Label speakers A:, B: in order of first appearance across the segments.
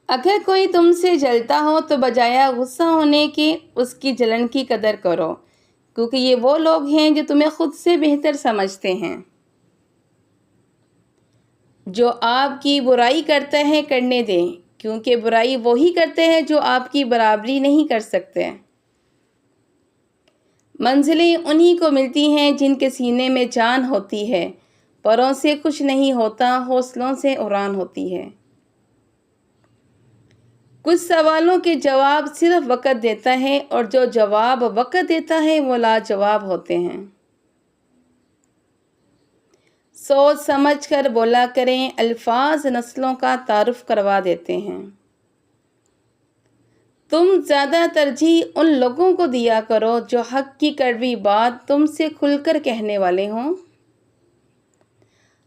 A: اگر کوئی تم سے جلتا ہو تو بجائے غصہ ہونے کے اس کی جلن کی قدر کرو، کیونکہ یہ وہ لوگ ہیں جو تمہیں خود سے بہتر سمجھتے ہیں۔ جو آپ کی برائی کرتا ہے کرنے دیں، کیونکہ برائی وہی کرتے ہیں جو آپ کی برابری نہیں کر سکتے۔ منزلیں انہی کو ملتی ہیں جن کے سینے میں جان ہوتی ہے، پروں سے کچھ نہیں ہوتا، حوصلوں سے اڑان ہوتی ہے۔ کچھ سوالوں کے جواب صرف وقت دیتا ہے، اور جو جواب وقت دیتا ہے وہ لاجواب ہوتے ہیں۔ سوچ سمجھ کر بولا کریں، الفاظ نسلوں کا تعارف کروا دیتے ہیں۔ تم زیادہ ترجیح ان لوگوں کو دیا کرو جو حق کی کڑوی بات تم سے کھل کر کہنے والے ہوں۔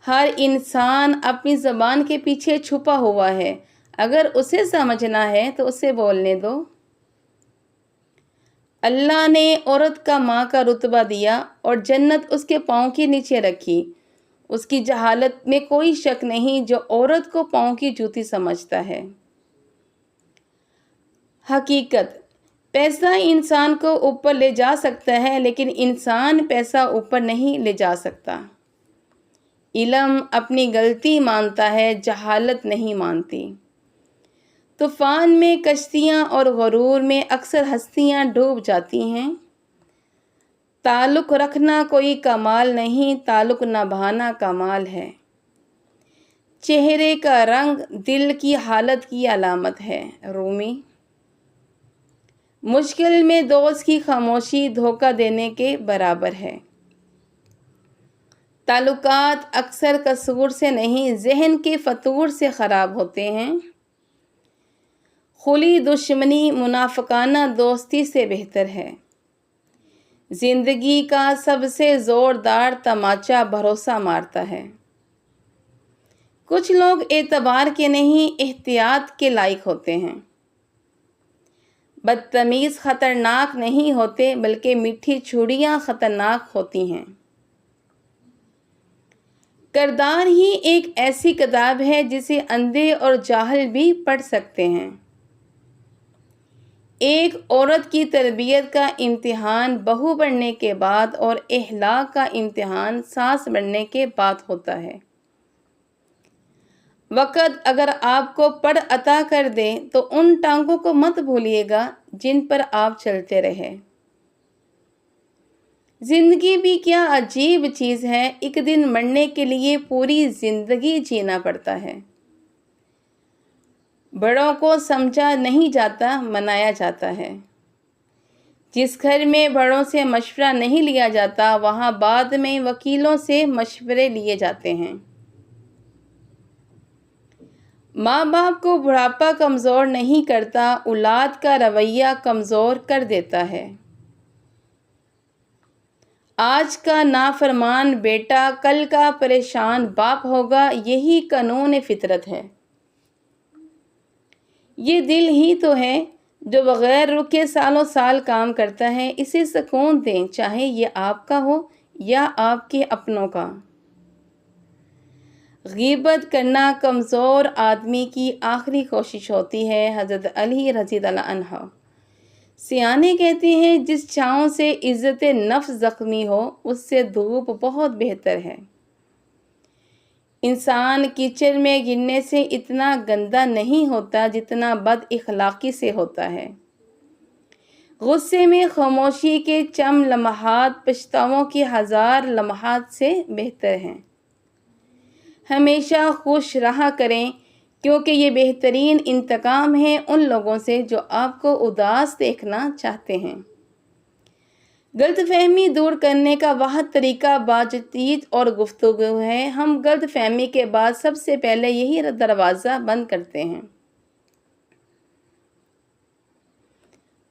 A: ہر انسان اپنی زبان کے پیچھے چھپا ہوا ہے، اگر اسے سمجھنا ہے تو اسے بولنے دو۔ اللہ نے عورت کا ماں کا رتبہ دیا اور جنت اس کے پاؤں کے نیچے رکھی۔ اس کی جہالت میں کوئی شک نہیں جو عورت کو پاؤں کی جوتی سمجھتا ہے۔ حقیقت، پیسہ انسان کو اوپر لے جا سکتا ہے، لیکن انسان پیسہ اوپر نہیں لے جا سکتا۔ علم اپنی غلطی مانتا ہے، جہالت نہیں مانتی۔ طوفان میں کشتیاں اور غرور میں اکثر ہستیاں ڈوب جاتی ہیں۔ تعلق رکھنا کوئی کمال نہیں، تعلق نبھانا کمال ہے۔ چہرے کا رنگ دل کی حالت کی علامت ہے۔ رومی۔ مشکل میں دوست کی خاموشی دھوکہ دینے کے برابر ہے۔ تعلقات اکثر قصور سے نہیں، ذہن کے فطور سے خراب ہوتے ہیں۔ کھلی دشمنی منافقانہ دوستی سے بہتر ہے۔ زندگی کا سب سے زوردار تماچا بھروسہ مارتا ہے۔ کچھ لوگ اعتبار کے نہیں، احتیاط کے لائق ہوتے ہیں۔ بدتمیز خطرناک نہیں ہوتے، بلکہ میٹھی چھڑیاں خطرناک ہوتی ہیں۔ کردار ہی ایک ایسی کتاب ہے جسے اندھے اور جاہل بھی پڑھ سکتے ہیں۔ ایک عورت کی تربیت کا امتحان بہو بننے کے بعد اور اخلاق کا امتحان ساس بننے کے بعد ہوتا ہے۔ وقت اگر آپ کو پڑ عطا کر دے تو ان ٹانگوں کو مت بھولیے گا جن پر آپ چلتے رہے۔ زندگی بھی کیا عجیب چیز ہے، ایک دن مرنے کے لیے پوری زندگی جینا پڑتا ہے۔ بڑوں کو سمجھا نہیں جاتا، منایا جاتا ہے۔ جس گھر میں بڑوں سے مشورہ نہیں لیا جاتا، وہاں بعد میں وکیلوں سے مشورے لیے جاتے ہیں۔ ماں باپ کو بڑھاپا کمزور نہیں کرتا، اولاد کا رویہ کمزور کر دیتا ہے۔ آج کا نافرمان بیٹا کل کا پریشان باپ ہوگا، یہی قانون فطرت ہے۔ یہ دل ہی تو ہے جو بغیر رکے سالوں سال کام کرتا ہے، اسے سکون دیں، چاہے یہ آپ کا ہو یا آپ کے اپنوں کا۔ غیبت کرنا کمزور آدمی کی آخری کوشش ہوتی ہے۔ حضرت علی رضی اللہ عنہ۔ سیانے کہتے ہیں جس چھاؤں سے عزت نفس زخمی ہو اس سے دھوپ بہت بہتر ہے۔ انسان کیچڑ میں گرنے سے اتنا گندا نہیں ہوتا جتنا بد اخلاقی سے ہوتا ہے۔ غصے میں خاموشی کے چند لمحات پچھتاووں کے 1000 لمحات سے بہتر ہیں۔ ہمیشہ خوش رہا کریں، کیونکہ یہ بہترین انتقام ہے ان لوگوں سے جو آپ کو اداس دیکھنا چاہتے ہیں۔ غلط فہمی دور کرنے کا واحد طریقہ بات چیت اور گفتگو ہے۔ ہم غلط فہمی کے بعد سب سے پہلے یہی دروازہ بند کرتے ہیں۔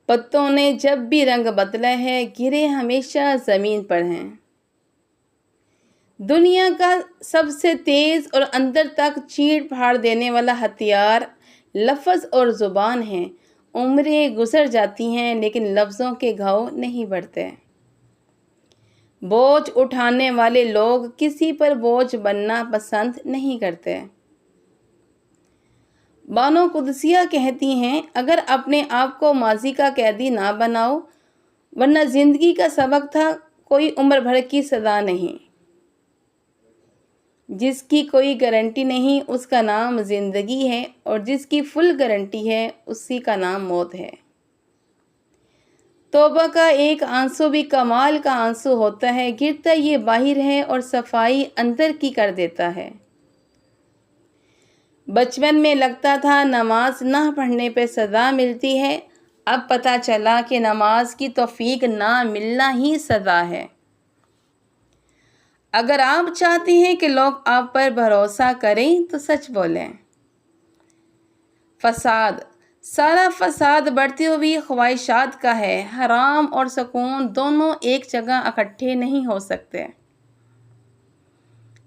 A: پتوں نے جب بھی رنگ بدلا ہے، گرے ہمیشہ زمین پر ہیں۔ دنیا کا سب سے تیز اور اندر تک چیڑ پھاڑ دینے والا ہتھیار لفظ اور زبان ہے۔ عمریں گزر جاتی ہیں لیکن لفظوں کے گھاؤ نہیں بڑھتے۔ بوجھ اٹھانے والے لوگ کسی پر بوجھ بننا پسند نہیں کرتے۔ بانو قدسیہ کہتی ہیں، اگر اپنے آپ کو ماضی کا قیدی نہ بناؤ، ورنہ زندگی کا سبق تھا، کوئی عمر بھر کی سزا نہیں۔ جس کی کوئی گارنٹی نہیں اس کا نام زندگی ہے، اور جس کی فل گارنٹی ہے اسی کا نام موت ہے۔ توبہ کا ایک آنسو بھی کمال کا آنسو ہوتا ہے، گرتا یہ باہر ہے اور صفائی اندر کی کر دیتا ہے۔ بچپن میں لگتا تھا نماز نہ پڑھنے پہ سزا ملتی ہے، اب پتہ چلا کہ نماز کی توفیق نہ ملنا ہی سزا ہے۔ اگر آپ چاہتے ہیں کہ لوگ آپ پر بھروسہ کریں تو سچ بولیں۔ فساد، سارا فساد بڑھتی ہوئی خواہشات کا ہے۔ حرام اور سکون دونوں ایک جگہ اکٹھے نہیں ہو سکتے۔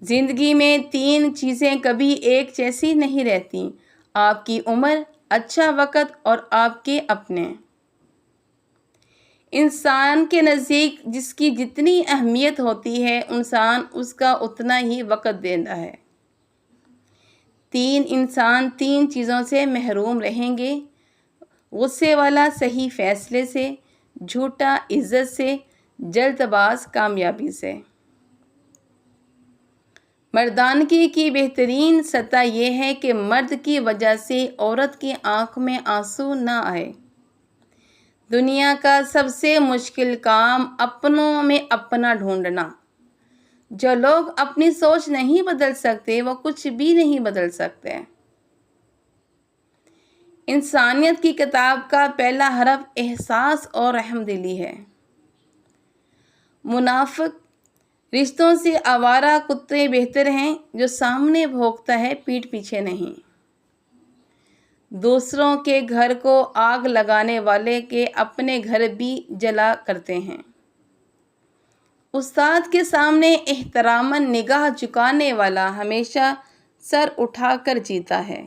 A: زندگی میں 3 چیزیں کبھی ایک جیسی نہیں رہتی: آپ کی عمر، اچھا وقت اور آپ کے اپنے۔ انسان کے نزدیک جس کی جتنی اہمیت ہوتی ہے، انسان اس کا اتنا ہی وقت دیتا ہے۔ 3 انسان 3 چیزوں سے محروم رہیں گے: غصے والا صحیح فیصلے سے، جھوٹا عزت سے، جلد باز کامیابی سے۔ مردانگی کی بہترین سطح یہ ہے کہ مرد کی وجہ سے عورت کی آنکھ میں آنسو نہ آئے۔ دنیا کا سب سے مشکل کام اپنوں میں اپنا ڈھونڈنا۔ جو لوگ اپنی سوچ نہیں بدل سکتے وہ کچھ بھی نہیں بدل سکتے۔ انسانیت کی کتاب کا پہلا حرف احساس اور رحم دلی ہے۔ منافق رشتوں سے آوارہ کتے بہتر ہیں، جو سامنے بھونکتا ہے پیٹھ پیچھے نہیں۔ دوسروں کے گھر کو آگ لگانے والے کے اپنے گھر بھی جلا کرتے ہیں۔ استاد کے سامنے احتراماً نگاہ جھکانے والا ہمیشہ سر اٹھا کر جیتا ہے۔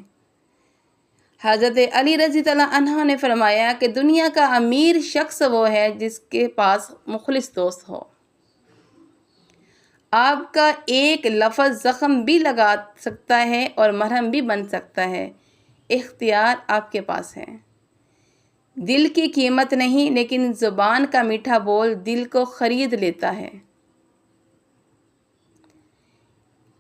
A: حضرت علی رضی اللہ عنہ نے فرمایا کہ دنیا کا امیر شخص وہ ہے جس کے پاس مخلص دوست ہو۔ آپ کا ایک لفظ زخم بھی لگا سکتا ہے اور مرہم بھی بن سکتا ہے۔ اختیار آپ کے پاس ہے۔ دل کی قیمت نہیں، لیکن زبان کا میٹھا بول دل کو خرید لیتا ہے۔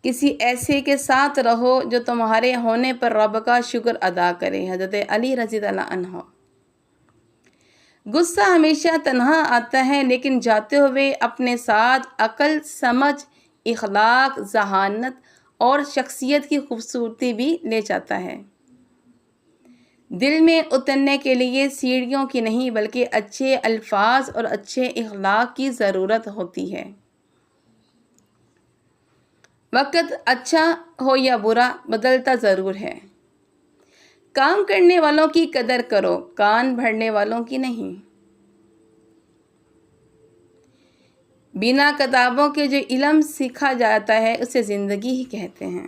A: کسی ایسے کے ساتھ رہو جو تمہارے ہونے پر رب کا شکر ادا کرے۔ حضرت علی رضی اللہ عنہ۔ غصہ ہمیشہ تنہا آتا ہے، لیکن جاتے ہوئے اپنے ساتھ عقل، سمجھ، اخلاق، ذہانت اور شخصیت کی خوبصورتی بھی لے جاتا ہے۔ دل میں اترنے کے لیے سیڑھیوں کی نہیں بلکہ اچھے الفاظ اور اچھے اخلاق کی ضرورت ہوتی ہے۔ وقت اچھا ہو یا برا بدلتا ضرور ہے۔ کام کرنے والوں کی قدر کرو، کان بھرنے والوں کی نہیں۔ بنا کتابوں کے جو علم سیکھا جاتا ہے اسے زندگی ہی کہتے ہیں۔